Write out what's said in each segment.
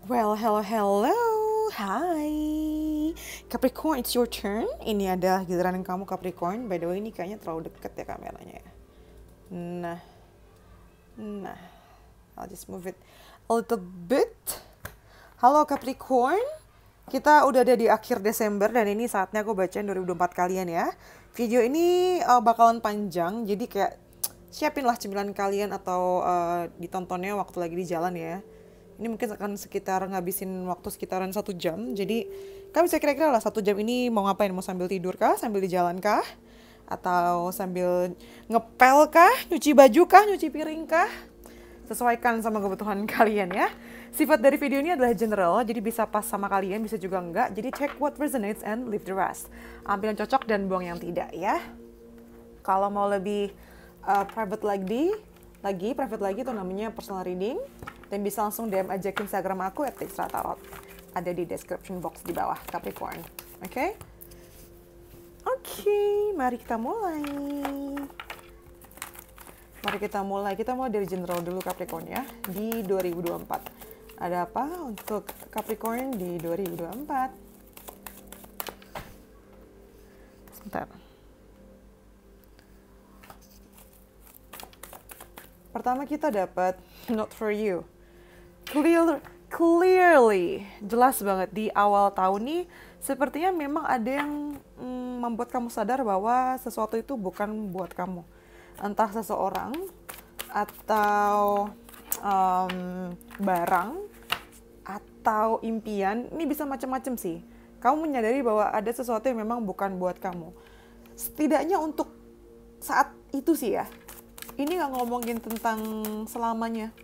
Well, hello, hello. Hai. Capricorn, it's your turn. Ini adalah giliran kamu Capricorn. By the way, ini kayaknya terlalu deket ya kameranya ya. Nah, nah. I'll just move it a little bit. Halo Capricorn. Kita udah ada di akhir Desember dan ini saatnya aku bacain 2024 kalian ya. Video ini bakalan panjang, jadi kayak siapin lah cemilan kalian atau ditontonnya waktu lagi di jalan ya. Ini mungkin akan sekitar ngabisin waktu sekitaran 1 jam. Jadi kalian bisa kira-kira lah 1 jam ini mau ngapain? Mau sambil tidur kah? Sambil di jalan kah? Atau sambil ngepel kah? Nyuci baju kah? Nyuci piring kah? Sesuaikan sama kebutuhan kalian ya. Sifat dari video ini adalah general, jadi bisa pas sama kalian, bisa juga enggak. Jadi check what resonates and leave the rest. Ambil yang cocok dan buang yang tidak ya. Kalau mau lebih private lagi itu namanya personal reading. Dan bisa langsung DM aja ke Instagram aku @tixratarot. Ada di description box di bawah Capricorn. Oke? Oke, mari kita mulai. Kita mulai dari general dulu Capricorn ya. Di 2024. Ada apa untuk Capricorn di 2024? Sebentar. Pertama kita dapat Not For You. Clearly, jelas banget di awal tahun nih, sepertinya memang ada yang membuat kamu sadar bahwa sesuatu itu bukan buat kamu. Entah seseorang, atau barang, atau impian, ini bisa macam-macam sih. Kamu menyadari bahwa ada sesuatu yang memang bukan buat kamu. Setidaknya untuk saat itu sih ya. Ini nggak ngomongin tentang selamanya.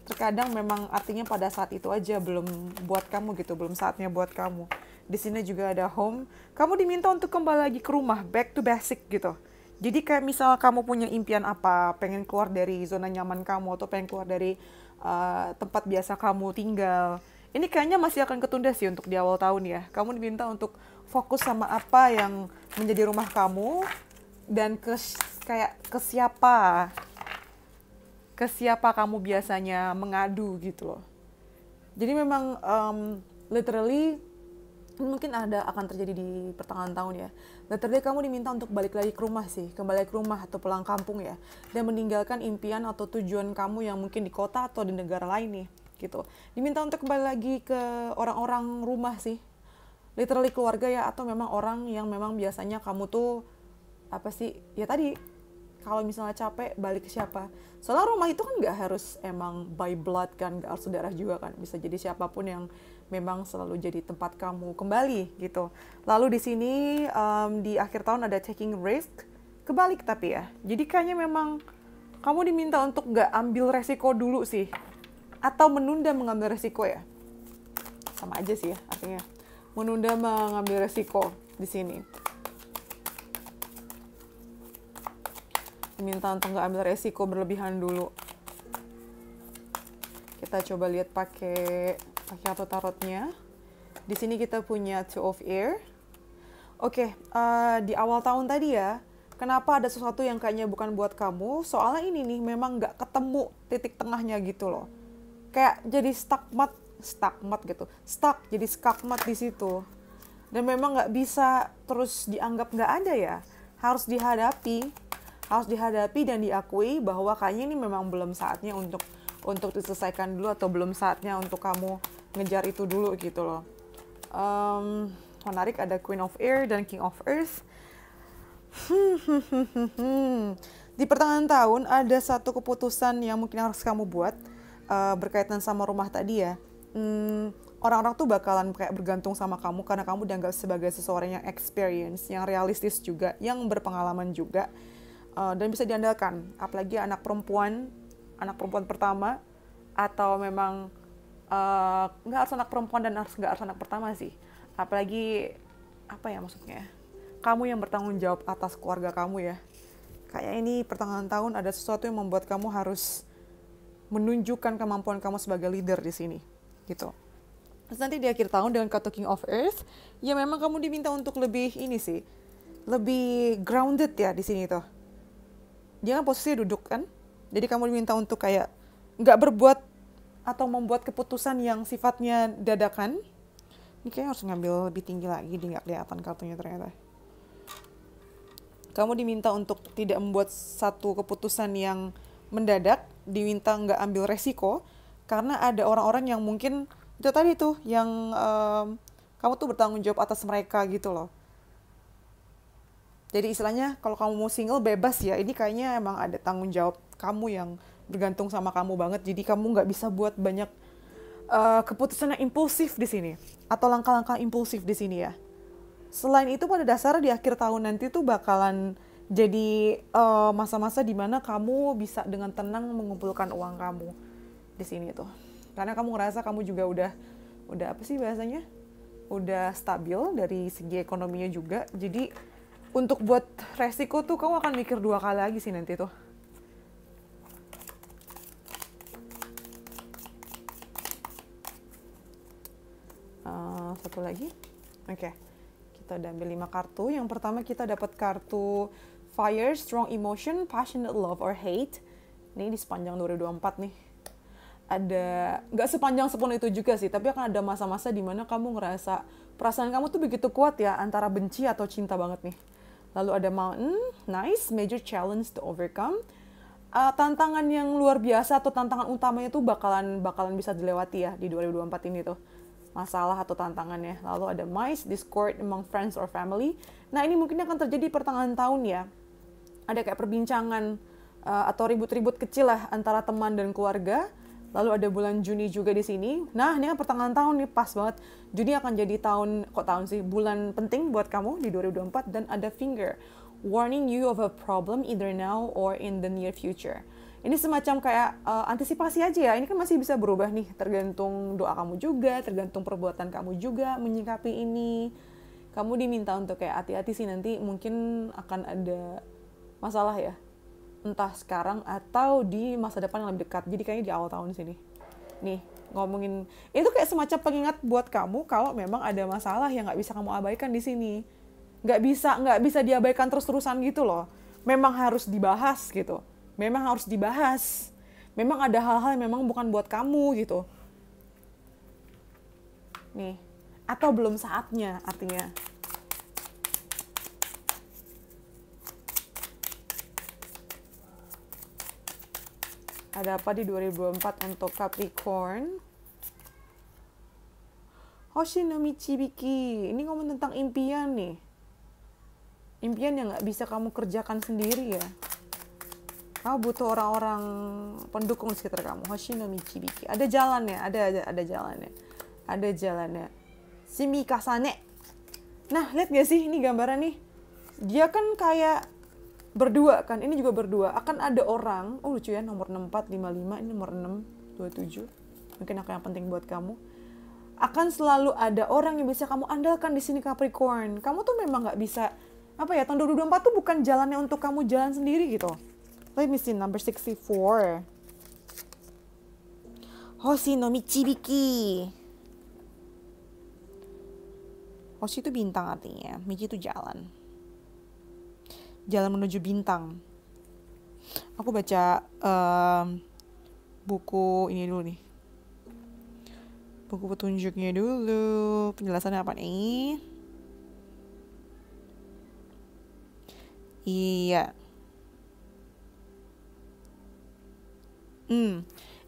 Terkadang memang artinya pada saat itu aja belum buat kamu gitu, belum saatnya buat kamu. Di sini juga ada home. Kamu diminta untuk kembali lagi ke rumah, back to basic gitu. Jadi kayak misal kamu punya impian apa, pengen keluar dari zona nyaman kamu atau pengen keluar dari tempat biasa kamu tinggal. Ini kayaknya masih akan ketunda sih untuk di awal tahun ya. Kamu diminta untuk fokus sama apa yang menjadi rumah kamu dan kayak ke siapa kamu biasanya mengadu gitu loh. Jadi memang literally mungkin akan terjadi di pertengahan tahun ya. Literally kamu diminta untuk balik lagi ke rumah sih, kembali ke rumah atau pulang kampung ya, dan meninggalkan impian atau tujuan kamu yang mungkin di kota atau di negara lain nih gitu. Diminta untuk kembali lagi ke orang-orang rumah sih, literally keluarga ya, atau memang orang yang memang biasanya kamu tuh apa sih ya tadi, kalau misalnya capek balik ke siapa. Soalnya rumah itu kan nggak harus emang by blood kan, nggak harus darah juga kan, bisa jadi siapapun yang memang selalu jadi tempat kamu kembali gitu. Lalu di sini di akhir tahun ada taking risk, kebalik tapi ya. Jadi kayaknya memang kamu diminta untuk nggak ambil resiko dulu sih, atau menunda mengambil resiko ya. Sama aja sih ya artinya. Menunda mengambil resiko di sini. Minta untuk nggak ambil resiko berlebihan dulu. Kita coba lihat pakai kartu tarotnya. Di sini kita punya Two of Air. Oke, di awal tahun tadi ya, kenapa ada sesuatu yang kayaknya bukan buat kamu? Soalnya ini nih memang nggak ketemu titik tengahnya gitu loh. Kayak jadi jadi skakmat di situ. Dan memang nggak bisa terus dianggap nggak ada ya. Harus dihadapi dan diakui bahwa kayaknya ini memang belum saatnya untuk diselesaikan dulu, atau belum saatnya untuk kamu ngejar itu dulu gitu loh. Menarik, ada Queen of Air dan King of Earth. Di pertengahan tahun ada satu keputusan yang mungkin harus kamu buat berkaitan sama rumah tadi ya. Orang-orang tuh bakalan kayak bergantung sama kamu karena kamu dianggap sebagai seseorang yang experience, yang realistis juga, yang berpengalaman juga. Dan bisa diandalkan, apalagi anak perempuan pertama, atau memang nggak harus anak perempuan dan nggak harus anak pertama sih, apalagi apa ya maksudnya, kamu yang bertanggung jawab atas keluarga kamu ya. Kayak ini pertengahan tahun ada sesuatu yang membuat kamu harus menunjukkan kemampuan kamu sebagai leader di sini gitu. Terus nanti di akhir tahun dengan kartu King of Earth, ya memang kamu diminta untuk lebih ini sih, lebih grounded ya di sini tuh. Dia kan posisinya duduk kan, jadi kamu diminta untuk kayak nggak berbuat atau membuat keputusan yang sifatnya dadakan. Ini kayaknya harus ngambil lebih tinggi lagi, dia nggak kelihatan kartunya ternyata. Kamu diminta untuk tidak membuat satu keputusan yang mendadak, diminta nggak ambil resiko, karena ada orang-orang yang mungkin, itu tadi tuh, yang kamu tuh bertanggung jawab atas mereka gitu loh. Jadi istilahnya kalau kamu mau single bebas ya, ini kayaknya emang ada tanggung jawab kamu yang bergantung sama kamu banget, jadi kamu nggak bisa buat banyak keputusan yang impulsif di sini, atau langkah-langkah impulsif di sini ya. Selain itu pada dasarnya di akhir tahun nanti tuh bakalan jadi masa-masa dimana kamu bisa dengan tenang mengumpulkan uang kamu di sini tuh. Karena kamu ngerasa kamu juga udah apa sih bahasanya? Udah stabil dari segi ekonominya juga. Jadi untuk buat resiko tuh kamu akan mikir 2 kali lagi sih nanti tuh. Satu lagi. Oke. Kita udah ambil 5 kartu. Yang pertama kita dapat kartu Fire, Strong Emotion, Passionate Love or Hate. Ini di sepanjang 2024 nih. Ada, nggak sepanjang sepuluh itu juga sih, tapi akan ada masa-masa di mana kamu ngerasa perasaan kamu tuh begitu kuat ya, antara benci atau cinta banget nih. Lalu ada Mountain, nice, major challenge to overcome. Tantangan yang luar biasa atau tantangan utamanya tuh bakalan bisa dilewati ya di 2024 ini tuh. Masalah atau tantangannya. Lalu ada Mice, discord among friends or family. Nah ini mungkin akan terjadi pertengahan tahun ya. Ada kayak perbincangan atau ribut-ribut kecil lah antara teman dan keluarga. Lalu ada bulan Juni juga di sini. Nah ini kan pertengahan tahun nih, pas banget. Juni akan jadi bulan penting buat kamu di 2024. Dan ada Finger, warning you of a problem either now or in the near future. Ini semacam kayak antisipasi aja ya, ini kan masih bisa berubah nih, tergantung doa kamu juga, tergantung perbuatan kamu juga menyikapi ini. Kamu diminta untuk kayak hati-hati sih, nanti mungkin akan ada masalah ya. Entah sekarang atau di masa depan yang lebih dekat, jadi kayaknya di awal tahun sini. Nih, ngomongin, itu kayak semacam pengingat buat kamu kalau memang ada masalah yang nggak bisa kamu abaikan di sini. Nggak bisa diabaikan terus-terusan gitu loh. Memang harus dibahas gitu. Memang harus dibahas. Memang ada hal-hal yang memang bukan buat kamu gitu. Nih, atau belum saatnya artinya. Ada apa di 2024 untuk Capricorn? Hoshi no Michibiki. Ini ngomong tentang impian nih. Impian yang gak bisa kamu kerjakan sendiri ya. Kamu butuh orang-orang pendukung di sekitar kamu. Hoshi no Michibiki. Ada jalannya, ada jalannya. Ada jalannya. Shimi kasane. Nah, lihat gak sih ini gambaran nih? Dia kan kayak berdua kan. Ini juga berdua. Akan ada orang, lucu ya, nomor 64, 55, ini nomor 6, 27. Mungkin akan yang penting buat kamu. Akan selalu ada orang yang bisa kamu andalkan di sini Capricorn. Kamu tuh memang gak bisa, tahun 2024 tuh bukan jalannya untuk kamu jalan sendiri gitu. Let me see, number 64. Hoshi no Michibiki. Hoshi itu bintang artinya. Michi itu jalan. Jalan menuju bintang. Aku baca buku ini dulu nih. Buku petunjuknya dulu. Penjelasannya apa nih? Iya.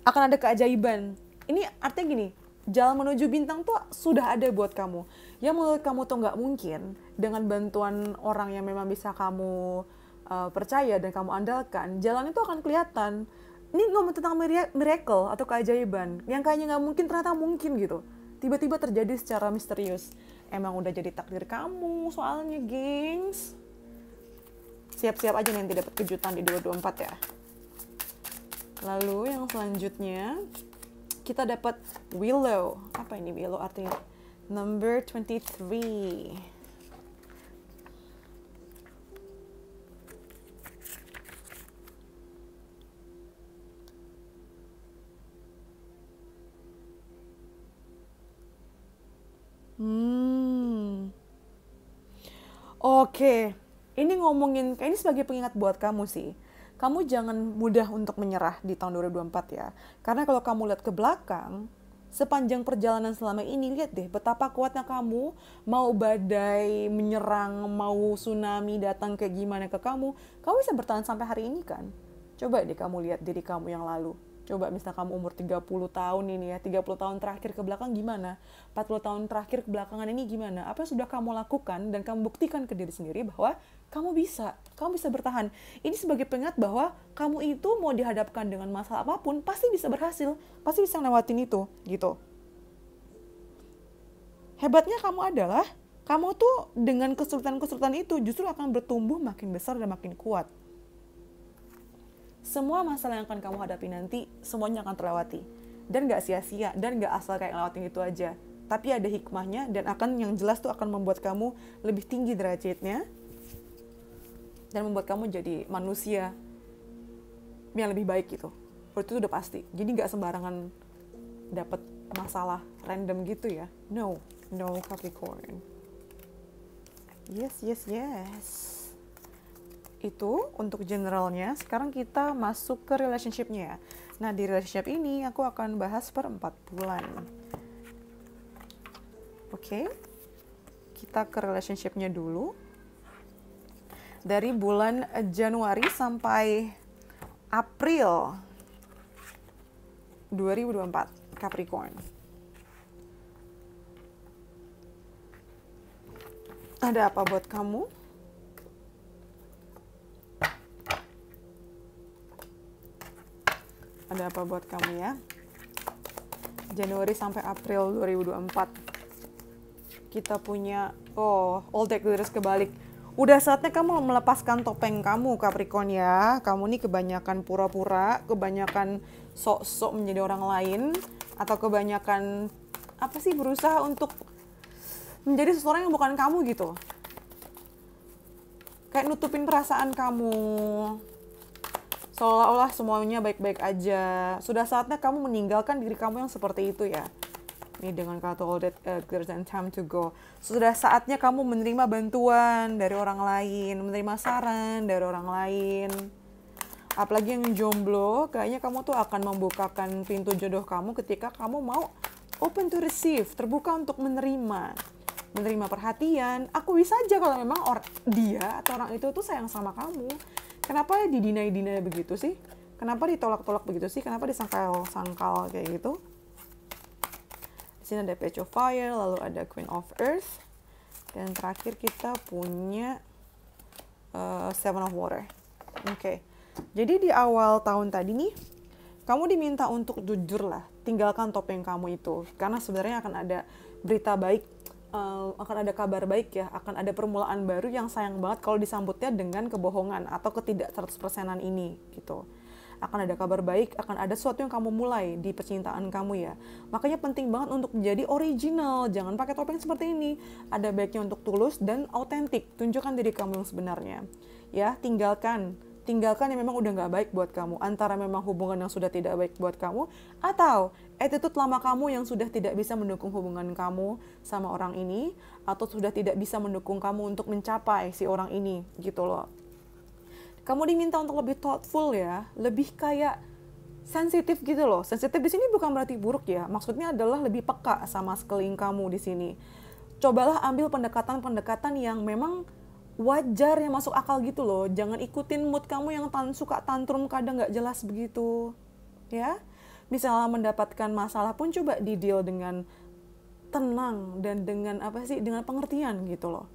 Akan ada keajaiban. Ini artinya gini, jalan menuju bintang tuh sudah ada buat kamu. Yang menurut kamu tuh nggak mungkin, dengan bantuan orang yang memang bisa kamu percaya dan kamu andalkan, jalan itu akan kelihatan. Ini ngomong tentang miracle atau keajaiban. Yang kayaknya nggak mungkin, ternyata mungkin gitu. Tiba-tiba terjadi secara misterius. Emang udah jadi takdir kamu soalnya, gengs. Siap-siap aja nanti dapat kejutan di 2024 ya. Lalu yang selanjutnya kita dapat Willow. Apa ini Willow artinya? Number 23. Oke. Ini ngomongin, ini sebagai pengingat buat kamu sih. kamu jangan mudah untuk menyerah di tahun 2024 ya. Karena kalau kamu lihat ke belakang, sepanjang perjalanan selama ini, lihat deh betapa kuatnya kamu, mau badai menyerang, mau tsunami datang kayak gimana ke kamu bisa bertahan sampai hari ini kan. Coba deh kamu lihat diri kamu yang lalu. Coba misalnya kamu umur 30 tahun ini ya, 30 tahun terakhir ke belakang gimana? 40 tahun terakhir ke belakangan ini gimana? Apa yang sudah kamu lakukan dan kamu buktikan ke diri sendiri bahwa kamu bisa bertahan. Ini sebagai pengingat bahwa kamu itu mau dihadapkan dengan masalah apapun, pasti bisa berhasil, pasti bisa ngelewatin itu, gitu. Hebatnya kamu adalah, kamu tuh dengan kesulitan-kesulitan itu justru akan bertumbuh makin besar dan makin kuat. Semua masalah yang akan kamu hadapi nanti, semuanya akan terlewati. Dan gak sia-sia, dan gak asal kayak ngelewatin itu aja. Tapi ada hikmahnya, dan yang jelas tuh akan membuat kamu lebih tinggi derajatnya, dan membuat kamu jadi manusia yang lebih baik gitu. Itu udah pasti. Jadi gak sembarangan dapat masalah random gitu ya. No Capricorn. Yes. Itu untuk generalnya. Sekarang kita masuk ke relationship-nya ya. Nah, di relationship ini aku akan bahas per 4 bulan. Oke. Kita ke relationship-nya dulu. Dari bulan Januari sampai April 2024, Capricorn. Ada apa buat kamu? Ada apa buat kamu ya? Januari sampai April 2024. Kita punya, all deck leaders kebalik. Udah saatnya kamu melepaskan topeng kamu, Capricorn ya. Kamu nih kebanyakan pura-pura, kebanyakan sok-sok menjadi orang lain, atau kebanyakan, berusaha untuk menjadi seseorang yang bukan kamu gitu. Kayak nutupin perasaan kamu. Seolah-olah semuanya baik-baik aja. Sudah saatnya kamu meninggalkan diri kamu yang seperti itu ya. Ini dengan kata all that there's time to go. Sudah saatnya kamu menerima bantuan dari orang lain, menerima saran dari orang lain. Apalagi yang jomblo, kayaknya kamu tuh akan membukakan pintu jodoh kamu ketika kamu mau open to receive, terbuka untuk menerima perhatian. Aku bisa aja kalau memang dia atau orang itu tuh sayang sama kamu. Kenapa didinai begitu sih? Kenapa ditolak-tolak begitu sih? Kenapa disangkal kayak gitu? Di sini ada Page of Fire, lalu ada Queen of Earth, dan terakhir kita punya Seven of Water. Oke. Jadi di awal tahun tadi nih, kamu diminta untuk jujur lah, tinggalkan topeng kamu itu, karena sebenarnya akan ada berita baik. Akan ada kabar baik ya, akan ada permulaan baru yang sayang banget kalau disambutnya dengan kebohongan atau ketidak 100%-an ini gitu. Akan ada kabar baik, akan ada sesuatu yang kamu mulai di percintaan kamu ya. Makanya penting banget untuk menjadi original, jangan pakai topeng seperti ini. Ada baiknya untuk tulus dan autentik, tunjukkan diri kamu yang sebenarnya. Ya, tinggalkan yang memang udah gak baik buat kamu, antara memang hubungan yang sudah tidak baik buat kamu, atau attitude lama kamu yang sudah tidak bisa mendukung hubungan kamu sama orang ini, atau sudah tidak bisa mendukung kamu untuk mencapai si orang ini, gitu loh. Kamu diminta untuk lebih thoughtful ya, lebih kayak sensitif gitu loh. Sensitif di sini bukan berarti buruk ya, maksudnya adalah lebih peka sama sekeliling kamu di sini. Cobalah ambil pendekatan-pendekatan yang memang wajar, yang masuk akal gitu loh. Jangan ikutin mood kamu yang suka tantrum kadang gak jelas begitu. Ya, misalnya mendapatkan masalah pun coba di-deal dengan tenang dan dengan dengan pengertian gitu loh.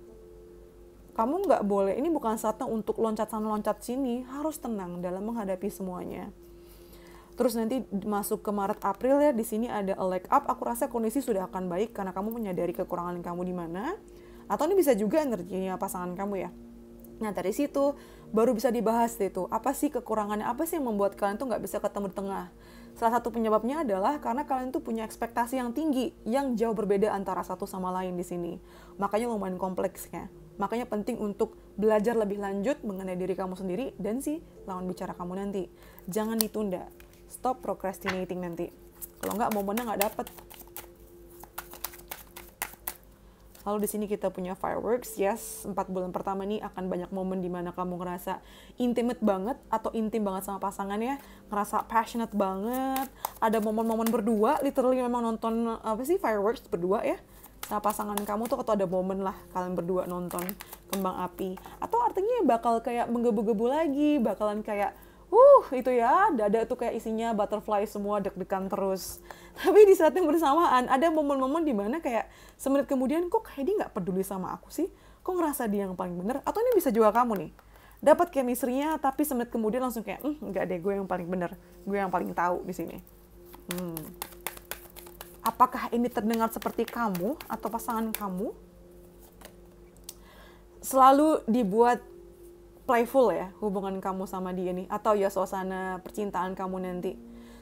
Kamu gak boleh, ini bukan saatnya untuk loncat sana loncat sini, harus tenang dalam menghadapi semuanya. Terus nanti masuk ke Maret April ya, di sini ada a leg up. Aku rasa kondisi sudah akan baik karena kamu menyadari kekurangan kamu di mana. Atau ini bisa juga energinya pasangan kamu ya. Nah dari situ baru bisa dibahas itu. Apa sih kekurangannya? Apa sih yang membuat kalian tuh nggak bisa ketemu di tengah? Salah satu penyebabnya adalah karena kalian tuh punya ekspektasi yang tinggi, yang jauh berbeda antara satu sama lain di sini. Makanya lumayan kompleksnya. Makanya penting untuk belajar lebih lanjut mengenai diri kamu sendiri dan si lawan bicara kamu nanti. Jangan ditunda. Stop procrastinating nanti. Kalau nggak momennya nggak dapet. Lalu di sini kita punya fireworks. Yes, 4 bulan pertama nih akan banyak momen di mana kamu ngerasa intimate banget atau intim banget sama pasangannya, ngerasa passionate banget. Ada momen-momen berdua, literally memang nonton fireworks berdua ya. Sama pasangan kamu tuh atau ada momen lah kalian berdua nonton kembang api. Atau artinya bakal kayak menggebu-gebu lagi, bakalan kayak itu ya, dada tuh kayak isinya butterfly semua, deg-degan terus. Tapi di saat yang bersamaan, ada momen-momen dimana kayak semenit kemudian, kok kayak dia nggak peduli sama aku sih? Kok ngerasa dia yang paling bener? Atau ini bisa juga kamu nih, dapat chemistry-nya, tapi semenit kemudian langsung kayak, nggak deh, gue yang paling bener. Gue yang paling tahu di sini. Apakah ini terdengar seperti kamu atau pasangan kamu? Selalu dibuat playful ya hubungan kamu sama dia nih, atau ya suasana percintaan kamu nanti,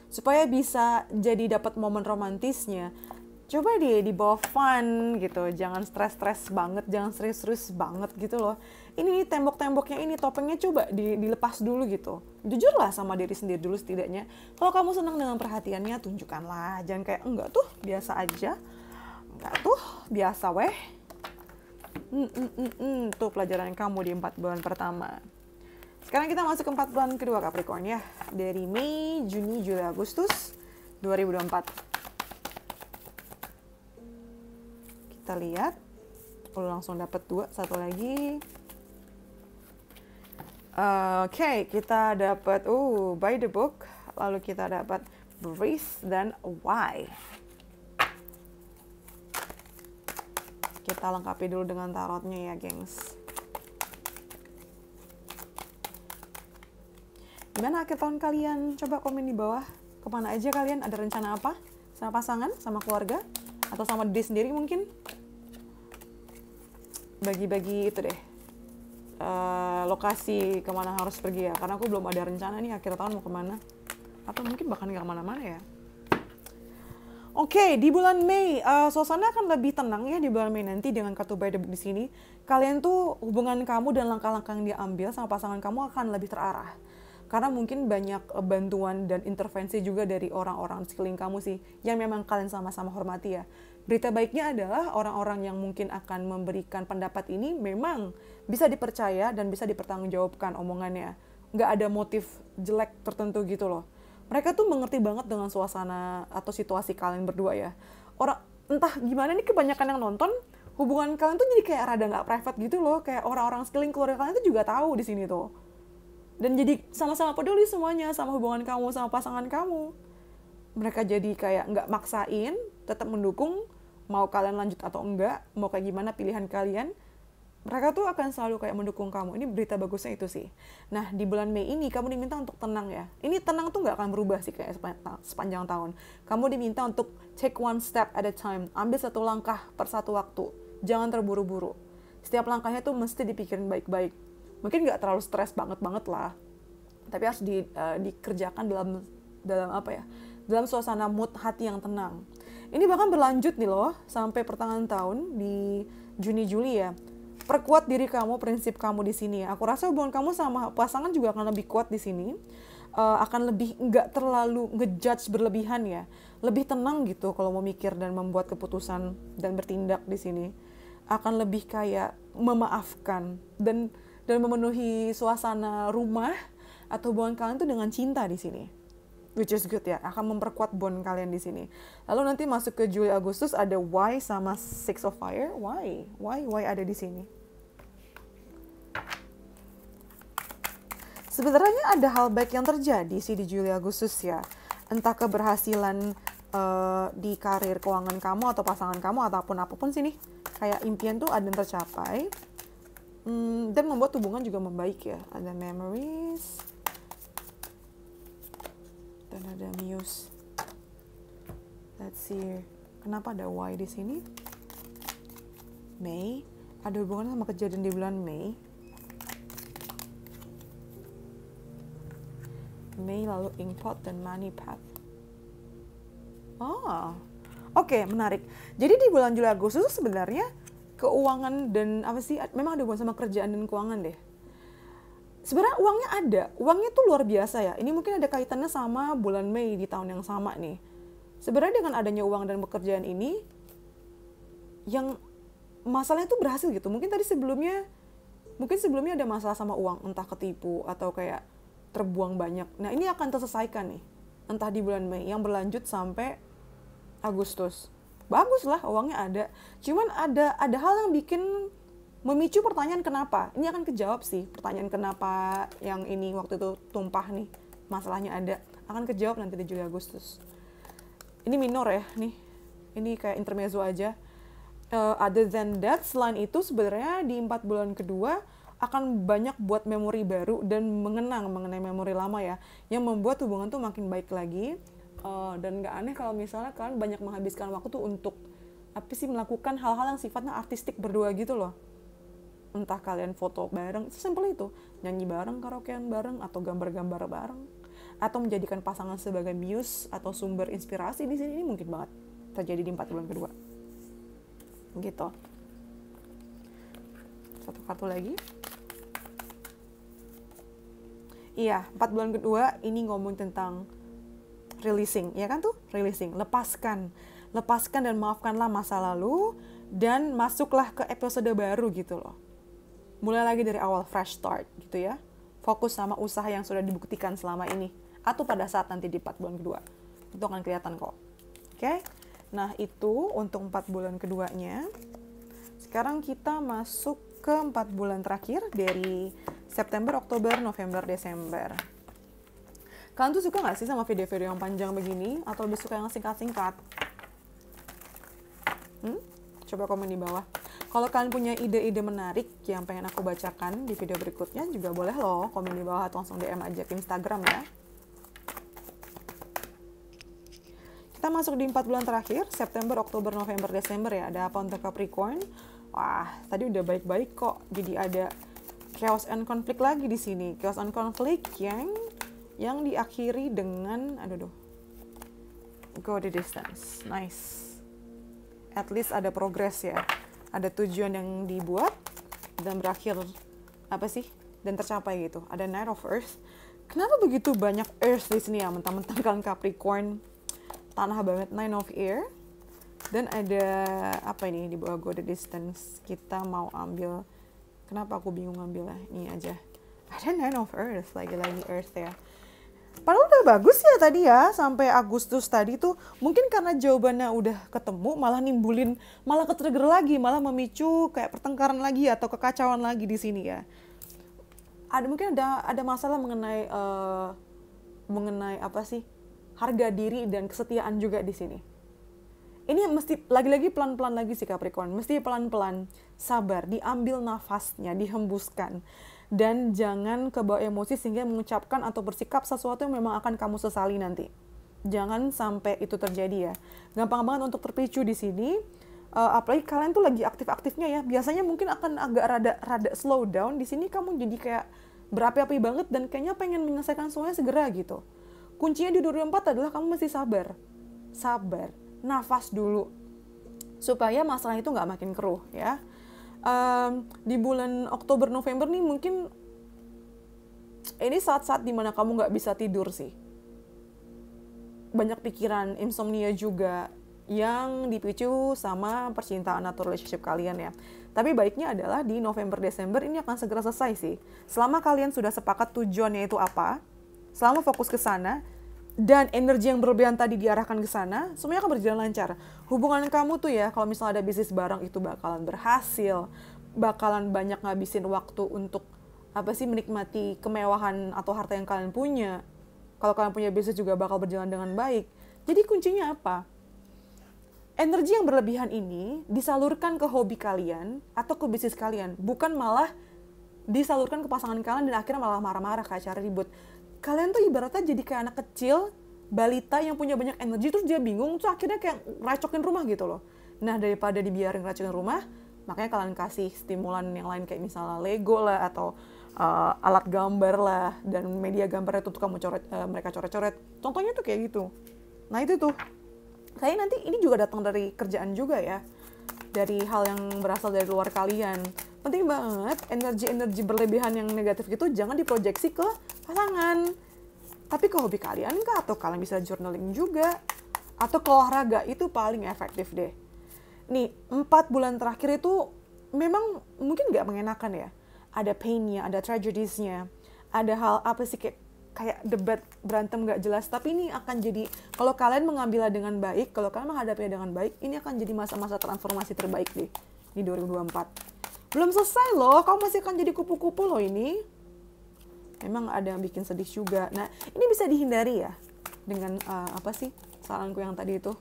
supaya bisa jadi dapat momen romantisnya. Coba deh dibawa fun gitu, jangan stres-stres banget, jangan serius-serius banget gitu loh. Ini tembok-temboknya ini, topengnya coba dilepas dulu gitu. Jujurlah sama diri sendiri dulu setidaknya. Kalau kamu senang dengan perhatiannya, tunjukkanlah. Jangan kayak enggak tuh biasa aja, enggak tuh biasa weh. Tuh pelajaran kamu di 4 bulan pertama. Sekarang kita masuk ke 4 bulan kedua Capricorn ya. Dari Mei, Juni, Juli, Agustus 2024. Kita lihat. Langsung dapat 2, satu lagi. Oke, kita dapat by the book. Lalu kita dapat breathe dan why. Kita lengkapi dulu dengan tarotnya ya, gengs. Gimana akhir tahun kalian? Coba komen di bawah. Kemana aja kalian? Ada rencana apa? Sama pasangan? Sama keluarga? Atau sama diri sendiri mungkin? Bagi-bagi itu deh. Lokasi kemana harus pergi ya. Karena aku belum ada rencana nih akhir tahun mau kemana. Atau mungkin bahkan nggak kemana-mana ya. Oke, di bulan Mei, suasana akan lebih tenang ya di bulan Mei nanti dengan kartu by the book di sini. Kalian tuh hubungan kamu dan langkah-langkah yang diambil sama pasangan kamu akan lebih terarah. Karena mungkin banyak bantuan dan intervensi juga dari orang-orang di sekeliling kamu sih, yang memang kalian sama-sama hormati ya. Berita baiknya adalah orang-orang yang mungkin akan memberikan pendapat ini memang bisa dipercaya dan bisa dipertanggungjawabkan omongannya. Nggak ada motif jelek tertentu gitu loh. Mereka tuh mengerti banget dengan suasana atau situasi kalian berdua ya. Orang entah gimana nih kebanyakan yang nonton, hubungan kalian tuh jadi kayak rada nggak private gitu loh. Kayak orang-orang sekeliling keluarga kalian tuh juga tahu di sini tuh. Dan jadi sama-sama peduli semuanya sama hubungan kamu sama pasangan kamu. Mereka jadi kayak nggak maksain, tetap mendukung, mau kalian lanjut atau enggak, mau kayak gimana pilihan kalian. Mereka tuh akan selalu kayak mendukung kamu. Ini berita bagusnya itu sih. Nah, di bulan Mei ini kamu diminta untuk tenang ya. Ini tenang tuh nggak akan berubah sih kayak sepanjang tahun. Kamu diminta untuk take one step at a time. Ambil satu langkah per satu waktu. Jangan terburu-buru. Setiap langkahnya tuh mesti dipikirin baik-baik. Mungkin nggak terlalu stres banget lah. Tapi harus dikerjakan dalam apa ya? Dalam suasana mood hati yang tenang. Ini bahkan berlanjut nih loh sampai pertengahan tahun di Juni-Juli ya. Perkuat diri kamu, prinsip kamu di sini. Aku rasa hubungan kamu sama pasangan juga akan lebih kuat di sini. Akan lebih nggak terlalu ngejudge berlebihan ya. Lebih tenang gitu kalau mau mikir dan membuat keputusan dan bertindak di sini. Akan lebih kayak memaafkan dan memenuhi suasana rumah atau hubungan kalian tuh dengan cinta di sini. Which is good ya, akan memperkuat bond kalian di sini. Lalu nanti masuk ke Juli Agustus ada Why sama Six of Fire. Why ada di sini? Sebenarnya ada hal baik yang terjadi sih di Juli Agustus ya. Entah keberhasilan di karir keuangan kamu atau pasangan kamu ataupun apapun sih nih. Kayak impian tuh ada yang tercapai. Dan membuat hubungan juga membaik ya. Ada memories. Dan ada Muse. Let's see. Kenapa ada why di sini? Mei. Ada hubungan sama kejadian di bulan Mei. Mei lalu Inkpot dan Money Path. Oke, menarik. Jadi di bulan Juli Agustus sebenarnya keuangan dan apa sih? Memang ada hubungan sama kerjaan dan keuangan deh. Sebenarnya uangnya ada, uangnya tuh luar biasa ya. Ini mungkin ada kaitannya sama bulan Mei di tahun yang sama nih. Sebenarnya dengan adanya uang dan pekerjaan ini, yang masalahnya tuh berhasil gitu. Mungkin sebelumnya ada masalah sama uang, entah ketipu atau kayak terbuang banyak. Nah ini akan terselesaikan nih, entah di bulan Mei yang berlanjut sampai Agustus. Bagus lah, uangnya ada. Cuman ada hal yang bikin memicu pertanyaan kenapa. Ini akan kejawab sih, pertanyaan kenapa yang ini waktu itu tumpah nih, masalahnya ada. Akan kejawab nanti di Juli Agustus. Ini minor ya, nih. Ini kayak intermezzo aja. Other than that, selain itu sebenarnya di 4 bulan kedua akan banyak buat memori baru dan mengenang mengenai memori lama ya, yang membuat hubungan tuh makin baik lagi. Dan gak aneh kalau misalnya kalian banyak menghabiskan waktu tuh untuk melakukan hal-hal yang sifatnya artistik berdua gitu loh. Entah kalian foto bareng, sesimpel itu, nyanyi bareng, karaokean bareng, atau gambar-gambar bareng, atau menjadikan pasangan sebagai muse atau sumber inspirasi di sini. Ini mungkin banget terjadi di 4 bulan kedua. Gitu. Satu kartu lagi. Iya, 4 bulan kedua ini ngomong tentang releasing, ya kan tuh? Releasing, lepaskan dan maafkanlah masa lalu dan masuklah ke episode baru gitu loh. Mulai lagi dari awal, fresh start gitu ya. Fokus sama usaha yang sudah dibuktikan selama ini atau pada saat nanti di 4 bulan kedua. Itu akan kelihatan kok. Oke? Nah, itu untuk 4 bulan keduanya. Sekarang kita masuk ke 4 bulan terakhir dari September, Oktober, November, Desember. Kalian tuh suka gak sih sama video-video yang panjang begini? Atau lebih suka yang singkat-singkat? Coba komen di bawah. Kalau kalian punya ide-ide menarik yang pengen aku bacakan di video berikutnya, juga boleh loh komen di bawah atau langsung DM aja ke Instagram ya. Kita masuk di 4 bulan terakhir, September, Oktober, November, Desember ya. Ada apa untuk Capricorn? Wah, tadi udah baik-baik kok. Jadi ada chaos and conflict lagi di sini. Chaos and conflict yang diakhiri dengan go the distance. Nice. At least ada progress ya. Ada tujuan yang dibuat dan berakhir dan tercapai gitu. Ada Knight of Earth. Kenapa begitu banyak Earth di sini ya? Mentang-mentang kalian Capricorn, tanah banget. Nine of Air. Dan ada apa ini di bawah go the distance? Kita mau ambil. Kenapa aku bingung ngambilnya? Ini aja. Ada Nine of Earth, lagi-lagi Earth ya. Padahal udah bagus ya tadi ya, sampai Agustus tadi tuh. Mungkin karena jawabannya udah ketemu, malah ke-trigger lagi, malah memicu kayak pertengkaran lagi atau kekacauan lagi di sini ya. Mungkin ada masalah mengenai harga diri dan kesetiaan juga di sini. Ini mesti lagi-lagi pelan-pelan lagi sih Capricorn, mesti pelan-pelan, sabar, diambil nafasnya, dihembuskan. Dan jangan kebawa emosi sehingga mengucapkan atau bersikap sesuatu yang memang akan kamu sesali nanti. Jangan sampai itu terjadi ya. Gampang banget untuk terpicu di sini. Apalagi kalian tuh lagi aktif-aktifnya ya. Biasanya mungkin akan agak rada slow down. Di sini kamu jadi kayak berapi-api banget dan kayaknya pengen menyelesaikan semuanya segera gitu. Kuncinya di 2024 adalah kamu mesti sabar. Sabar. Nafas dulu. Supaya masalah itu nggak makin keruh ya. Di bulan Oktober November nih mungkin ini saat-saat dimana kamu nggak bisa tidur sih, banyak pikiran, insomnia juga yang dipicu sama percintaan atau relationship kalian ya. Tapi baiknya adalah di November Desember ini akan segera selesai sih, selama kalian sudah sepakat tujuannya itu apa, selama fokus ke sana dan energi yang berlebihan tadi diarahkan ke sana, semuanya akan berjalan lancar. Hubungan kamu tuh ya, kalau misalnya ada bisnis bareng itu bakalan berhasil, bakalan banyak ngabisin waktu untuk menikmati kemewahan atau harta yang kalian punya. Kalau kalian punya bisnis juga bakal berjalan dengan baik. Jadi kuncinya apa? Energi yang berlebihan ini disalurkan ke hobi kalian atau ke bisnis kalian, bukan malah disalurkan ke pasangan kalian dan akhirnya malah marah-marah kayak cara ribut. Kalian tuh ibaratnya jadi kayak anak kecil, balita yang punya banyak energi, terus dia bingung, terus akhirnya kayak racokin rumah gitu loh. Nah, daripada dibiarin racokin rumah, makanya kalian kasih stimulan yang lain kayak misalnya Lego lah, atau alat gambar lah, dan media gambarnya tuh kamu mereka coret-coret. Contohnya tuh kayak gitu. Nah, itu tuh. Kayaknya nanti ini juga datang dari kerjaan juga ya. Dari hal yang berasal dari luar kalian. Penting banget energi-energi berlebihan yang negatif gitu jangan diproyeksi ke pasangan. Tapi ke hobi kalian kah? Atau kalian bisa journaling juga. Atau ke olahraga, itu paling efektif deh. nih 4 bulan terakhir itu memang mungkin nggak mengenakan ya. Ada pain-nya, ada tragedies-nya, ada hal apa sih kayak debat berantem nggak jelas. Tapi ini akan jadi, kalau kalian mengambilnya dengan baik, kalau kalian menghadapinya dengan baik, ini akan jadi masa-masa transformasi terbaik deh di 2024. Belum selesai loh, kamu masih akan jadi kupu-kupu loh ini. Memang ada yang bikin sedih juga. Nah, ini bisa dihindari ya dengan apa sih saranku yang tadi itu.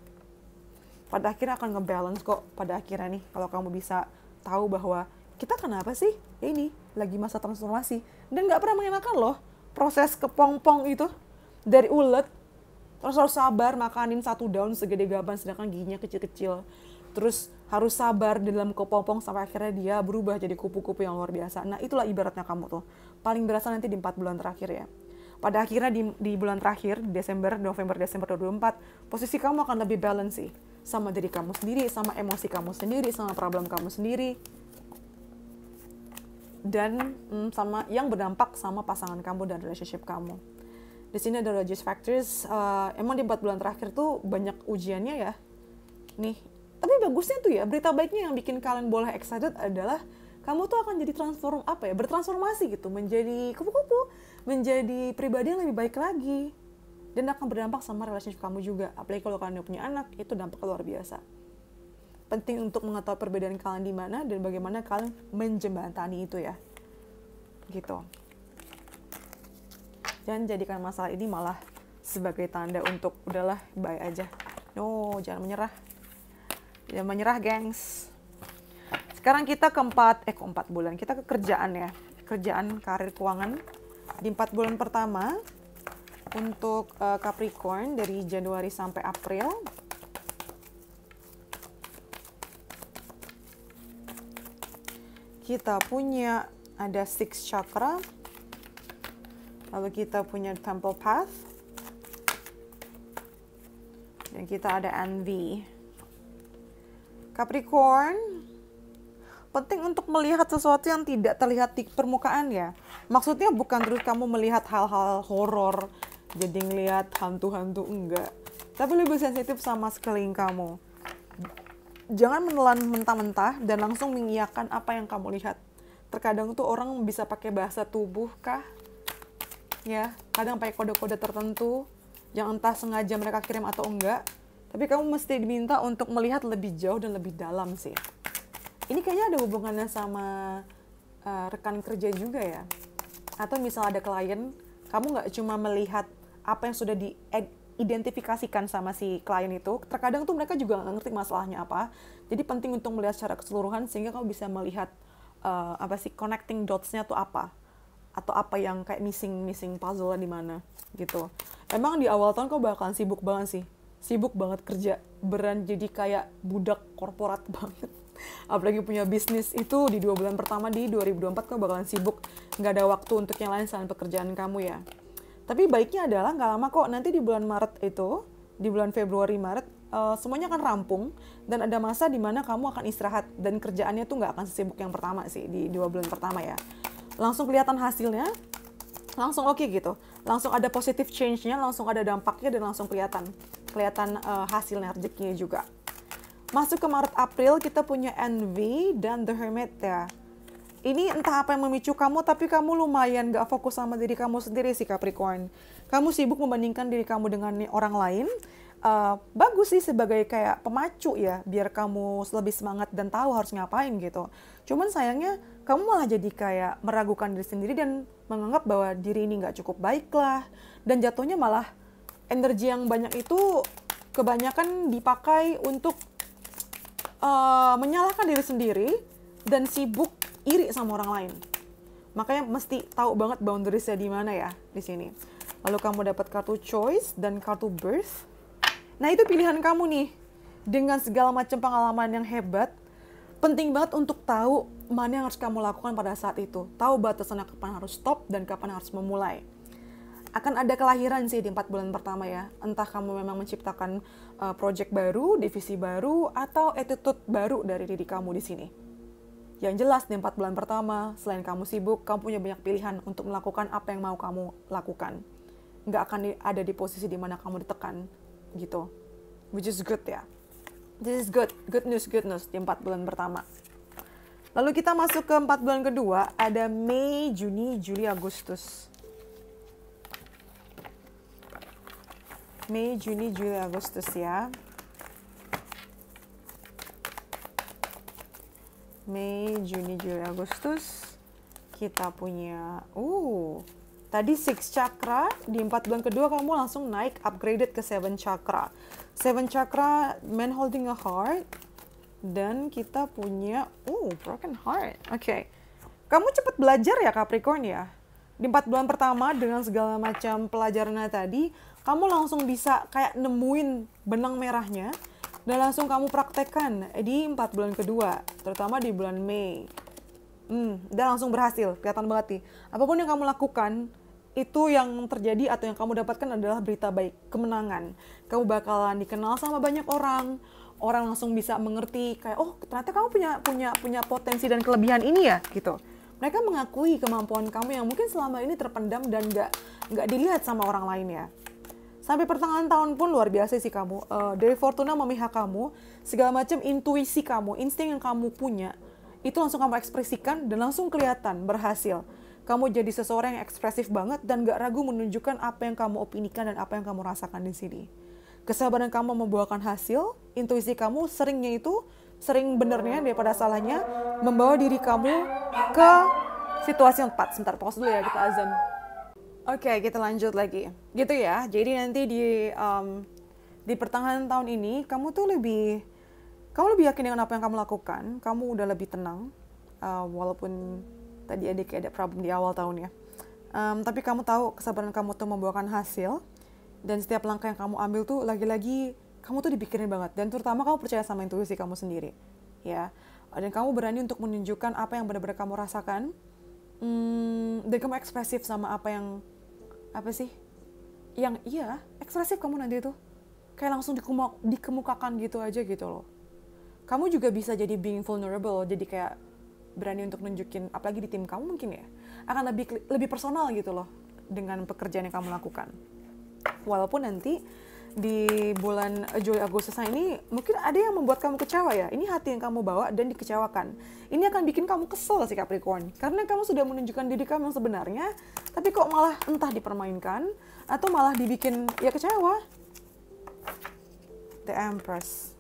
Pada akhirnya akan ngebalance kok pada akhirnya nih, kalau kamu bisa tahu bahwa kita kenapa sih ya ini lagi masa transformasi dan nggak pernah mengenakan loh proses kepompong itu dari ulet terus harus sabar makanin 1 daun segede gaban sedangkan giginya kecil-kecil, terus harus sabar di dalam kepompong sampai akhirnya dia berubah jadi kupu-kupu yang luar biasa. Nah itulah ibaratnya kamu tuh paling berasa nanti di 4 bulan terakhir ya. Pada akhirnya di bulan terakhir, November, Desember 2024, posisi kamu akan lebih balance sih. Sama diri kamu sendiri, sama emosi kamu sendiri, sama problem kamu sendiri. Dan sama yang berdampak sama pasangan kamu dan relationship kamu. Di sini ada religious factors, emang di 4 bulan terakhir tuh banyak ujiannya ya. Nih, tapi bagusnya tuh ya, berita baiknya yang bikin kalian boleh excited adalah kamu tuh akan jadi bertransformasi gitu, menjadi kupu-kupu, menjadi pribadi yang lebih baik lagi. Dan akan berdampak sama relationship kamu juga. Apalagi kalau kalian punya anak, itu dampak luar biasa. Penting untuk mengetahui perbedaan kalian di mana dan bagaimana kalian menjembatani itu ya. Gitu. Jangan jadikan masalah ini malah sebagai tanda untuk udahlah, bye aja. No, jangan menyerah. Jangan menyerah, gengs. Sekarang kita ke 4 bulan, kita ke kerjaan ya. Kerjaan, karir, keuangan. Di 4 bulan pertama, untuk Capricorn dari Januari sampai April. Kita punya ada 6 chakra. Lalu kita punya Temple Path. Dan kita ada Envy. Capricorn, penting untuk melihat sesuatu yang tidak terlihat di permukaan ya. Maksudnya bukan terus kamu melihat hal-hal horor, jadi ngelihat hantu-hantu, enggak. Tapi lebih sensitif sama sekeliling kamu. Jangan menelan mentah-mentah dan langsung mengiyakan apa yang kamu lihat. Terkadang tuh orang bisa pakai bahasa tubuh kah? Ya, kadang pakai kode-kode tertentu yang entah sengaja mereka kirim atau enggak. Tapi kamu mesti diminta untuk melihat lebih jauh dan lebih dalam sih. Ini kayaknya ada hubungannya sama rekan kerja juga ya. Atau misal ada klien, kamu nggak cuma melihat apa yang sudah diidentifikasikan sama si klien itu. Terkadang tuh mereka juga nggak ngerti masalahnya apa. Jadi penting untuk melihat secara keseluruhan sehingga kamu bisa melihat connecting dots-nya tuh apa. Atau apa yang kayak missing puzzle-nya di mana gitu. Emang di awal tahun kau bakalan sibuk banget sih. Sibuk banget kerja, beran jadi kayak budak korporat banget. Apalagi punya bisnis itu di 2 bulan pertama di 2024 kau bakalan sibuk. Nggak ada waktu untuk yang lain selain pekerjaan kamu ya. Tapi baiknya adalah nggak lama kok, nanti di bulan Maret itu, di bulan Februari Maret, semuanya akan rampung. Dan ada masa di mana kamu akan istirahat dan kerjaannya tuh nggak akan sesibuk yang pertama sih di 2 bulan pertama ya. Langsung kelihatan hasilnya, langsung oke gitu. Langsung ada positive change-nya, langsung ada dampaknya dan langsung kelihatan hasilnya, rezekinya juga. Masuk ke Maret April kita punya Envy dan The Hermit ya. Ini entah apa yang memicu kamu, tapi kamu lumayan gak fokus sama diri kamu sendiri sih Capricorn. Kamu sibuk membandingkan diri kamu dengan orang lain. Bagus sih sebagai kayak pemacu ya, biar kamu lebih semangat dan tahu harus ngapain gitu. Cuman sayangnya kamu malah jadi kayak meragukan diri sendiri dan menganggap bahwa diri ini gak cukup baik lah. Dan jatuhnya malah energi yang banyak itu kebanyakan dipakai untuk menyalahkan diri sendiri dan sibuk iri sama orang lain. Makanya mesti tahu banget boundariesnya di mana ya di sini. Lalu kamu dapat kartu choice dan kartu birth. Nah itu pilihan kamu nih. Dengan segala macam pengalaman yang hebat, penting banget untuk tahu mana yang harus kamu lakukan pada saat itu. Tahu batasannya kapan harus stop dan kapan harus memulai. Akan ada kelahiran sih di 4 bulan pertama ya. Entah kamu memang menciptakan project baru, divisi baru, atau attitude baru dari diri kamu di sini. Yang jelas di 4 bulan pertama, selain kamu sibuk, kamu punya banyak pilihan untuk melakukan apa yang mau kamu lakukan. Nggak akan ada di posisi di mana kamu ditekan, gitu. Which is good ya. This is good news di 4 bulan pertama. Lalu kita masuk ke 4 bulan kedua, ada Mei, Juni, Juli, Agustus. Mei, Juni, Juli, Agustus ya. Mei, Juni, Juli, Agustus. Kita punya, tadi 6 chakra, di 4 bulan kedua kamu langsung naik, upgraded ke 7 chakra. 7 chakra, man holding a heart. Dan kita punya, broken heart. Oke. Kamu cepat belajar ya Capricorn ya. Di 4 bulan pertama dengan segala macam pelajarannya tadi, kamu langsung bisa kayak nemuin benang merahnya. Dan langsung kamu praktekkan di 4 bulan kedua. Terutama di bulan Mei. Dan langsung berhasil, kelihatan banget nih. Apapun yang kamu lakukan, itu yang terjadi atau yang kamu dapatkan adalah berita baik, kemenangan. Kamu bakalan dikenal sama banyak orang langsung bisa mengerti kayak, ternyata kamu punya potensi dan kelebihan ini ya, gitu. Mereka mengakui kemampuan kamu yang mungkin selama ini terpendam dan nggak dilihat sama orang lain ya. Sampai pertengahan tahun pun luar biasa sih kamu. Dari Fortuna memihak kamu, segala macam intuisi kamu, insting yang kamu punya, itu langsung kamu ekspresikan dan langsung kelihatan berhasil. Kamu jadi seseorang yang ekspresif banget dan gak ragu menunjukkan apa yang kamu opinikan dan apa yang kamu rasakan di sini. Kesabaran kamu membuahkan hasil, intuisi kamu sering benernya daripada salahnya, membawa diri kamu ke situasi yang tepat. Sebentar, pause dulu ya, kita azan. Oke, kita lanjut lagi. Gitu ya, jadi nanti di pertengahan tahun ini, kamu lebih yakin dengan apa yang kamu lakukan, kamu udah lebih tenang, walaupun tadi kayak ada problem di awal tahun ya. Tapi kamu tahu kesabaran kamu tuh membuahkan hasil, dan setiap langkah yang kamu ambil tuh lagi-lagi kamu tuh dipikirin banget, dan terutama kamu percaya sama intuisi kamu sendiri, ya. Dan kamu berani untuk menunjukkan apa yang benar-benar kamu rasakan, dan kamu ekspresif sama ekspresif kamu nanti tuh, kayak langsung dikemukakan gitu aja gitu loh. Kamu juga bisa jadi being vulnerable, jadi kayak berani untuk nunjukin, apalagi di tim kamu mungkin ya, akan lebih personal gitu loh dengan pekerjaan yang kamu lakukan. Walaupun nanti di bulan Juli Agustus ini mungkin ada yang membuat kamu kecewa ya. Ini hati yang kamu bawa dan dikecewakan. Ini akan bikin kamu kesel sih Capricorn, karena kamu sudah menunjukkan diri kamu yang sebenarnya, tapi kok malah entah dipermainkan atau malah dibikin ya kecewa. The Empress.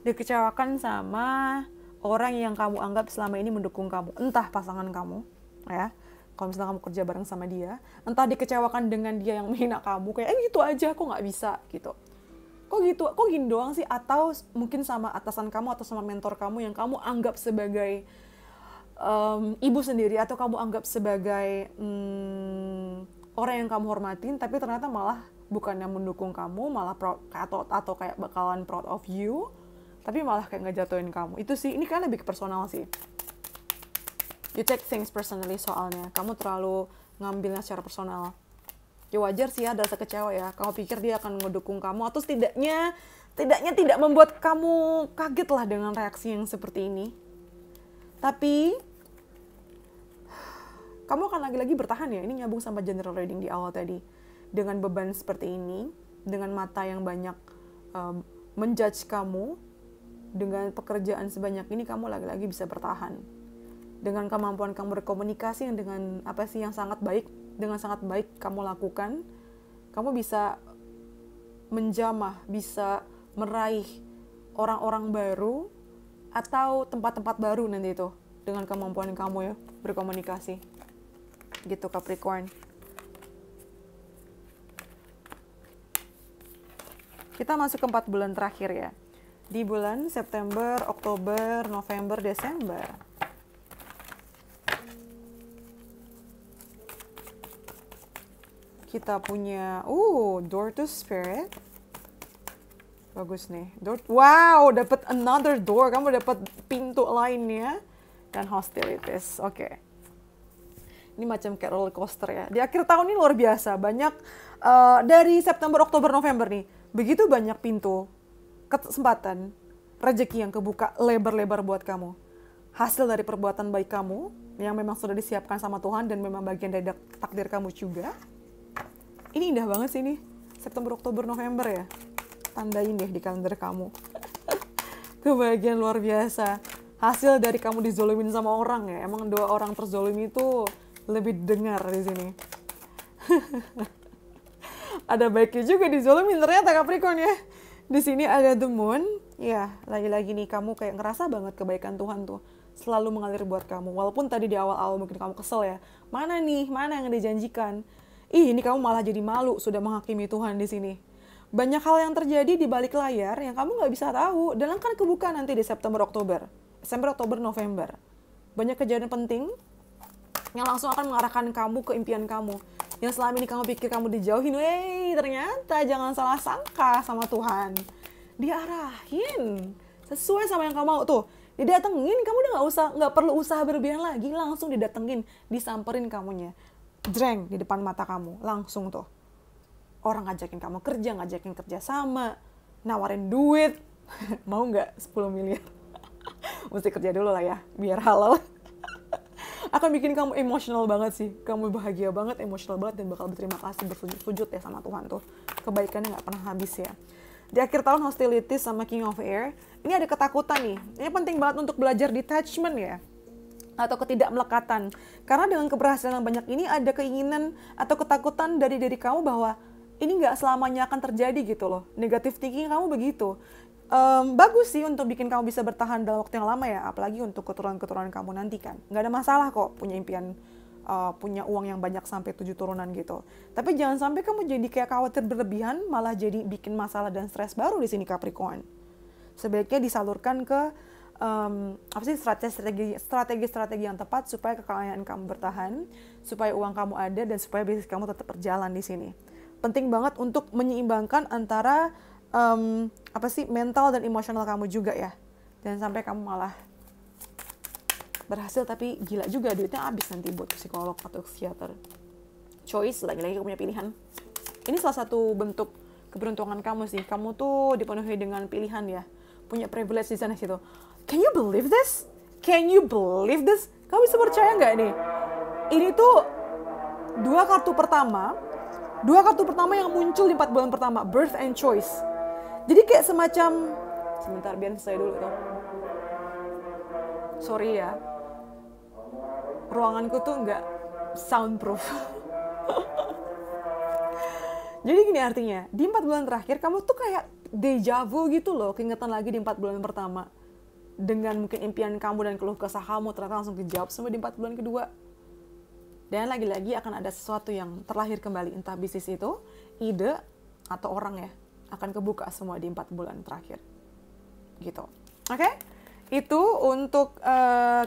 Dikecewakan sama orang yang kamu anggap selama ini mendukung kamu, entah pasangan kamu, ya. Kalau misalnya kamu kerja bareng sama dia, entah dikecewakan dengan dia yang menghina kamu, kayak gitu aja, kok nggak bisa, gitu. Kok gini doang sih? Atau mungkin sama atasan kamu atau sama mentor kamu yang kamu anggap sebagai ibu sendiri, atau kamu anggap sebagai orang yang kamu hormatin, tapi ternyata malah bukan yang mendukung kamu, malah atau kayak bakalan proud of you, tapi malah kayak ngejatuhin kamu. Itu sih, ini kan lebih ke personal sih. You take things personally soalnya. Kamu terlalu ngambilnya secara personal. Ya wajar sih ya, ada rasa kecewa ya. Kamu pikir dia akan ngedukung kamu, atau setidaknya tidak membuat kamu kaget lah dengan reaksi yang seperti ini. Tapi, kamu akan lagi-lagi bertahan ya. Ini nyambung sama general reading di awal tadi. Dengan beban seperti ini, dengan mata yang banyak menjudge kamu, dengan pekerjaan sebanyak ini, kamu lagi-lagi bisa bertahan. Dengan kemampuan kamu berkomunikasi dengan yang sangat baik, dengan sangat baik kamu lakukan, kamu bisa menjamah, bisa meraih orang-orang baru atau tempat-tempat baru nanti itu dengan kemampuan kamu ya berkomunikasi. Gitu Capricorn. Kita masuk ke 4 bulan terakhir ya. Di bulan September, Oktober, November, Desember. Kita punya, Door to Spirit. Bagus nih. Wow, dapat another door. Kamu dapat pintu lainnya. Dan Hostilities. Oke. Ini macam kayak roller coaster ya. Di akhir tahun ini luar biasa. Banyak, dari September, Oktober, November nih. Begitu banyak pintu, kesempatan, rezeki yang kebuka lebar-lebar buat kamu. Hasil dari perbuatan baik kamu, yang memang sudah disiapkan sama Tuhan, dan memang bagian dari takdir kamu juga. Ini indah banget sih nih, September, Oktober, November ya. Tandain deh di kalender kamu. Kebahagiaan luar biasa. Hasil dari kamu dizolimin sama orang ya. Emang dua orang terzolimi itu lebih dengar di sini. Ada baiknya juga dizolimin ternyata Capricorn ya. Di sini ada the moon. Ya, lagi-lagi nih kamu kayak ngerasa banget kebaikan Tuhan tuh selalu mengalir buat kamu. Walaupun tadi di awal-awal mungkin kamu kesel ya. Mana yang dijanjikan? Ini kamu malah jadi malu sudah menghakimi Tuhan di sini. Banyak hal yang terjadi di balik layar yang kamu nggak bisa tahu. Dan akan kebuka nanti di September, Oktober, November. Banyak kejadian penting yang langsung akan mengarahkan kamu ke impian kamu. Yang selama ini kamu pikir kamu dijauhin, ternyata jangan salah sangka sama Tuhan. Diarahin sesuai sama yang kamu mau tuh. Didatengin, kamu udah nggak perlu usaha berlebihan lagi, langsung didatengin, disamperin kamunya. Dreng di depan mata kamu, langsung tuh. Orang ngajakin kamu ngajakin kerja sama, nawarin duit. Mau nggak 10 miliar? Mesti kerja dulu lah ya, biar halal. Akan bikin kamu emosional banget sih. Kamu bahagia banget, emosional banget, dan bakal berterima kasih, bersujud ya sama Tuhan tuh. Kebaikannya nggak pernah habis ya. Di akhir tahun hostility sama King of Air, ini ada ketakutan nih. Ini penting banget untuk belajar detachment ya. Atau ketidakmelekatan. Karena dengan keberhasilan yang banyak ini ada keinginan atau ketakutan dari diri kamu bahwa ini nggak selamanya akan terjadi gitu loh. Negative thinking kamu begitu. Bagus sih untuk bikin kamu bisa bertahan dalam waktu yang lama ya. Apalagi untuk keturunan-keturunan kamu nanti kan. Nggak ada masalah kok punya impian, punya uang yang banyak sampai 7 turunan gitu. Tapi jangan sampai kamu jadi kayak khawatir berlebihan, malah jadi bikin masalah dan stres baru di sini Capricorn. Sebaiknya disalurkan ke strategi yang tepat supaya kekayaan kamu bertahan, supaya uang kamu ada, dan supaya bisnis kamu tetap berjalan di sini. Penting banget untuk menyeimbangkan antara mental dan emosional kamu juga ya. Jangan sampai kamu malah berhasil tapi gila juga duitnya habis nanti buat psikolog atau psikiater. Choice, lagi-lagi kamu punya pilihan. Ini salah satu bentuk keberuntungan kamu sih. Kamu tuh dipenuhi dengan pilihan ya. Punya privilege di sana situ. Can you believe this? Kamu bisa percaya nggak nih? Ini tuh dua kartu pertama yang muncul di 4 bulan pertama, birth and choice. Jadi kayak semacam, sebentar biar saya dulu tuh. Sorry ya, ruanganku tuh nggak soundproof. Jadi gini artinya, di 4 bulan terakhir kamu tuh kayak deja vu gitu loh, keingetan lagi di 4 bulan pertama. Dengan mungkin impian kamu dan keluh kesah kamu ternyata langsung dijawab semua di 4 bulan kedua. Dan lagi-lagi akan ada sesuatu yang terlahir kembali, entah bisnis itu, ide, atau orang ya, akan kebuka semua di 4 bulan terakhir. Gitu. Oke? Itu untuk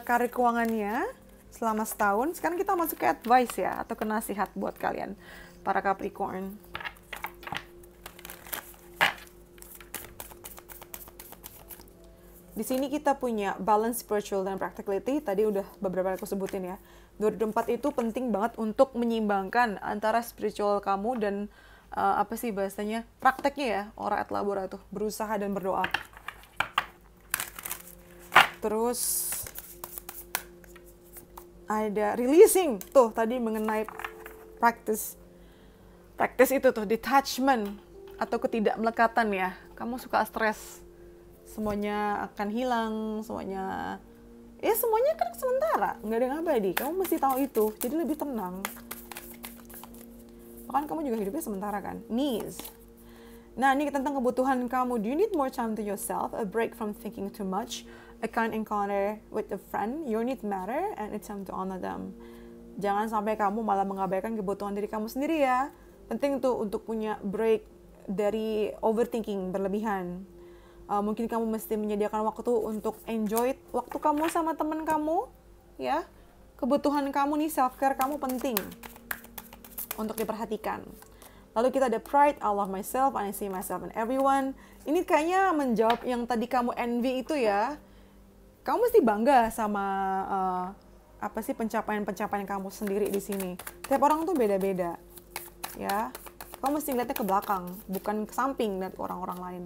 karir keuangannya selama setahun. Sekarang kita masuk ke advice ya, atau ke nasihat buat kalian, para Capricorn. Di sini kita punya balance spiritual dan practicality. Tadi udah beberapa kali aku sebutin ya. 2024 itu penting banget untuk menyeimbangkan antara spiritual kamu dan bahasanya prakteknya ya, ora et labora tuh, berusaha dan berdoa. Terus ada releasing tuh tadi mengenai practice itu tuh detachment atau ketidakmelekatan ya. Kamu suka stres, semuanya akan hilang, semuanya kan sementara, nggak ada yang abadi. Kamu mesti tahu itu, jadi lebih tenang. Bahkan kamu juga hidupnya sementara kan. Needs. Nah, ini tentang kebutuhan kamu. Do you need more time to yourself? A break from thinking too much? A kind encounter with a friend? Your needs matter and it's time to honor them. Jangan sampai kamu malah mengabaikan kebutuhan diri kamu sendiri ya. Penting tuh untuk punya break dari overthinking berlebihan. Mungkin kamu mesti menyediakan waktu untuk enjoy waktu kamu sama teman kamu, ya. Kebutuhan kamu nih, self-care kamu penting untuk diperhatikan. Lalu kita ada pride, I love myself, I see myself in everyone. Ini kayaknya menjawab yang tadi kamu envy itu ya. Kamu mesti bangga sama pencapaian kamu sendiri di sini. Tiap orang tuh beda-beda, ya. Kamu mesti ngeliatnya ke belakang, bukan ke samping lihat orang-orang lain.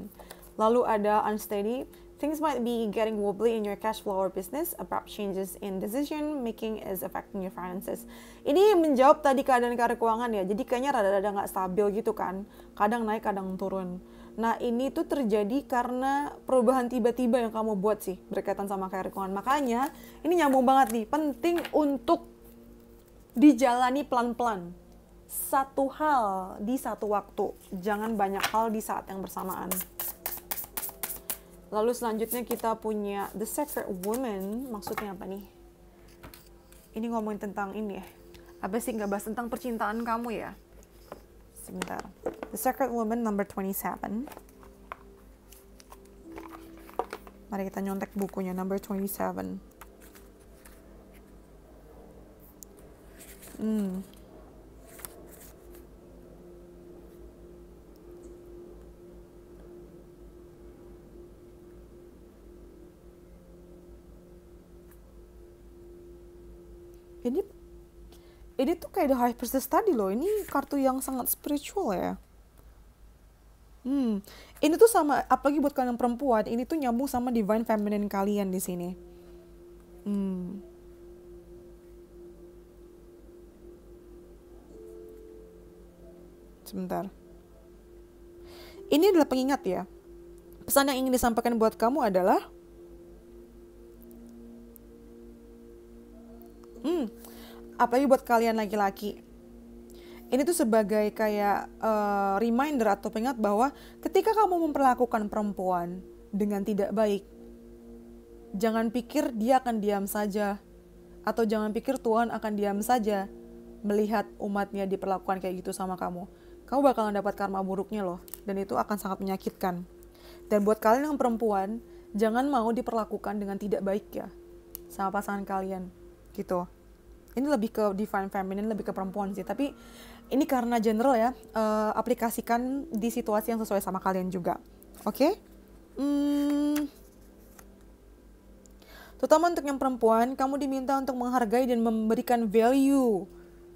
Lalu ada unsteady. Things might be getting wobbly in your cash flow or business. Abrupt changes in decision making is affecting your finances. Ini menjawab tadi keadaan karir keuangan ya. Jadi kayaknya rada-rada nggak stabil gitu kan. Kadang naik, kadang turun. Nah, ini tuh terjadi karena perubahan tiba-tiba yang kamu buat sih berkaitan sama Capricorn. Makanya ini nyambung banget nih, penting untuk dijalani pelan-pelan. Satu hal di satu waktu, jangan banyak hal di saat yang bersamaan. Lalu selanjutnya kita punya The Sacred Woman. Maksudnya apa nih? Ini ngomongin tentang ini ya. Apa sih, nggak bahas tentang percintaan kamu ya? Sebentar. The Sacred Woman number 27. Mari kita nyontek bukunya, number 27. Ini tuh kayak The High Priestess tadi loh. Ini kartu yang sangat spiritual ya. Ini tuh sama, apalagi buat kalian perempuan, ini tuh nyambung sama Divine Feminine kalian di sini. Sebentar. Ini adalah pengingat ya. Pesan yang ingin disampaikan buat kamu adalah apalagi buat kalian laki-laki, ini tuh sebagai kayak reminder atau pengingat bahwa ketika kamu memperlakukan perempuan dengan tidak baik, jangan pikir dia akan diam saja, atau jangan pikir Tuhan akan diam saja melihat umatnya diperlakukan kayak gitu sama kamu. Kamu bakalan dapat karma buruknya loh, dan itu akan sangat menyakitkan. Dan buat kalian yang perempuan, jangan mau diperlakukan dengan tidak baik ya sama pasangan kalian gitu. Ini lebih ke Divine Feminine, lebih ke perempuan sih. Tapi ini karena general ya, aplikasikan di situasi yang sesuai sama kalian juga. Oke? Terutama untuk yang perempuan, kamu diminta untuk menghargai dan memberikan value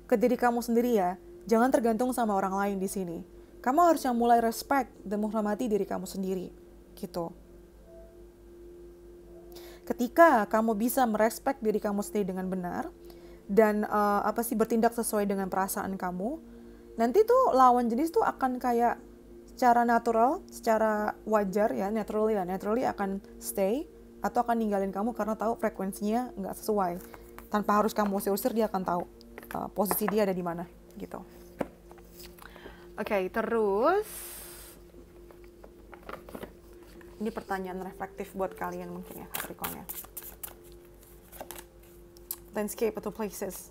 ke diri kamu sendiri ya. Jangan tergantung sama orang lain di sini. Kamu harus yang mulai respect dan menghormati diri kamu sendiri. Gitu. Ketika kamu bisa merespek diri kamu sendiri dengan benar, dan bertindak sesuai dengan perasaan kamu, nanti tuh lawan jenis tuh akan kayak secara natural, secara wajar ya, naturally akan stay atau akan ninggalin kamu karena tahu frekuensinya nggak sesuai. Tanpa harus kamu usir-usir, dia akan tahu posisi dia ada di mana gitu. Oke, terus ini pertanyaan reflektif buat kalian mungkin ya, Capricorn ya. Landscape atau places.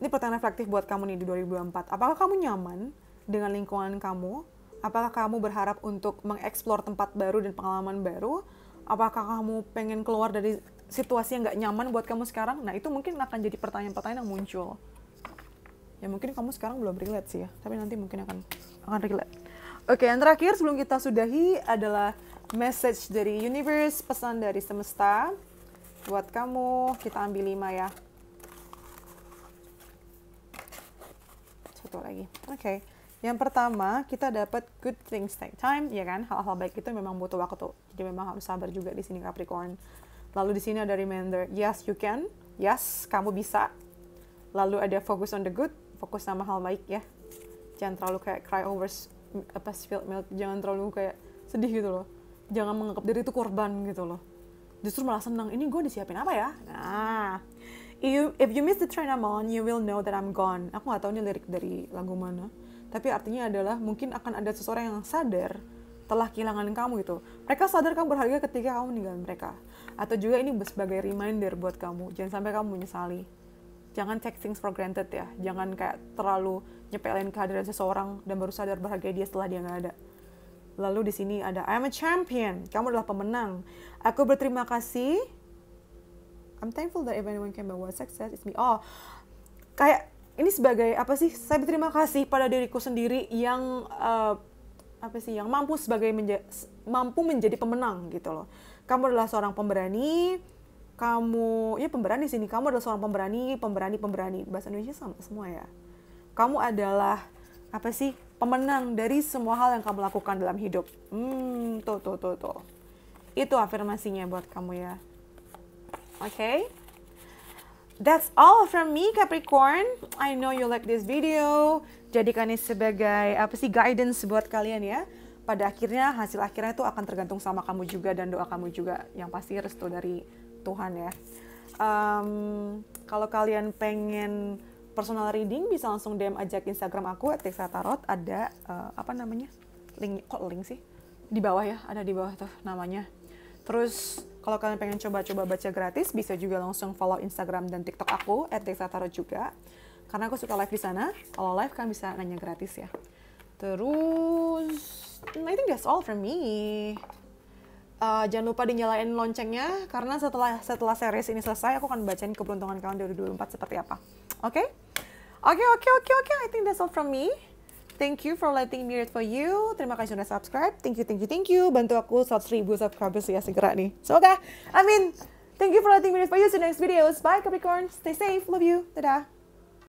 Ini pertanyaan reflektif buat kamu nih di 2024. Apakah kamu nyaman dengan lingkungan kamu? Apakah kamu berharap untuk mengeksplor tempat baru dan pengalaman baru? Apakah kamu pengen keluar dari situasi yang nggak nyaman buat kamu sekarang? Nah, itu mungkin akan jadi pertanyaan-pertanyaan yang muncul. Ya mungkin kamu sekarang belum relate sih ya, tapi nanti mungkin akan relate. Oke, yang terakhir sebelum kita sudahi adalah message dari universe, pesan dari semesta. Buat kamu, kita ambil 5 ya. Satu lagi. Oke. Yang pertama, kita dapat good things take time, ya kan? Hal-hal baik itu memang butuh waktu. Jadi memang harus sabar juga di sini Capricorn. Lalu di sini ada reminder, yes you can. Yes, kamu bisa. Lalu ada focus on the good, fokus sama hal baik ya. Jangan terlalu kayak cry over spilled milk, jangan terlalu kayak sedih gitu loh. Jangan menganggap diri itu korban gitu loh. Justru malah senang, ini gue disiapin apa ya? Nah, if you miss the train I'm on, you will know that I'm gone. Aku gak tahu ini lirik dari lagu mana. Tapi artinya adalah mungkin akan ada seseorang yang sadar telah kehilangan kamu gitu. Mereka sadar kamu berharga ketika kamu meninggalkan mereka. Atau juga ini sebagai reminder buat kamu. Jangan sampai kamu menyesali. Jangan take things for granted ya. Jangan kayak terlalu nyepelin kehadiran seseorang dan baru sadar berharga dia setelah dia gak ada. Lalu di sini ada I'm a champion. Kamu adalah pemenang. Aku berterima kasih. I'm thankful that if anyone can buy what success, it's me. Oh, kayak ini sebagai apa sih? Saya berterima kasih pada diriku sendiri yang yang mampu menjadi pemenang gitu loh. Kamu adalah seorang pemberani. Kamu pemberani sini. Kamu adalah seorang pemberani. Bahasa Indonesia sama semua ya. Kamu adalah pemenang dari semua hal yang kamu lakukan dalam hidup. Tuh. Itu afirmasinya buat kamu ya. Okay? That's all from me, Capricorn. I know you like this video. Jadikan ini sebagai guidance buat kalian ya. pada akhirnya hasil akhirnya itu akan tergantung sama kamu juga dan doa kamu juga, yang pasti restu dari Tuhan ya. Kalau kalian pengen personal reading bisa langsung DM aja ke Instagram aku @texatarot, ada link sih di bawah ya, ada di bawah tuh namanya. Terus kalau kalian pengen coba-coba baca gratis bisa juga langsung follow Instagram dan TikTok aku @texatarot juga, karena aku suka live di sana. Kalau live kan bisa nanya gratis ya. Terus I think that's all from me. Jangan lupa dinyalain loncengnya, karena setelah series ini selesai aku akan bacain keberuntungan kalian 2024 seperti apa. Oke. I think that's all from me. Thank you for letting me read for you. Terima kasih sudah subscribe. Thank you. Bantu aku 100,000 subscribers ya segera nih. Semoga. Thank you for letting me read for you. See you next videos. Bye Capricorn. Stay safe. Love you. Dadah.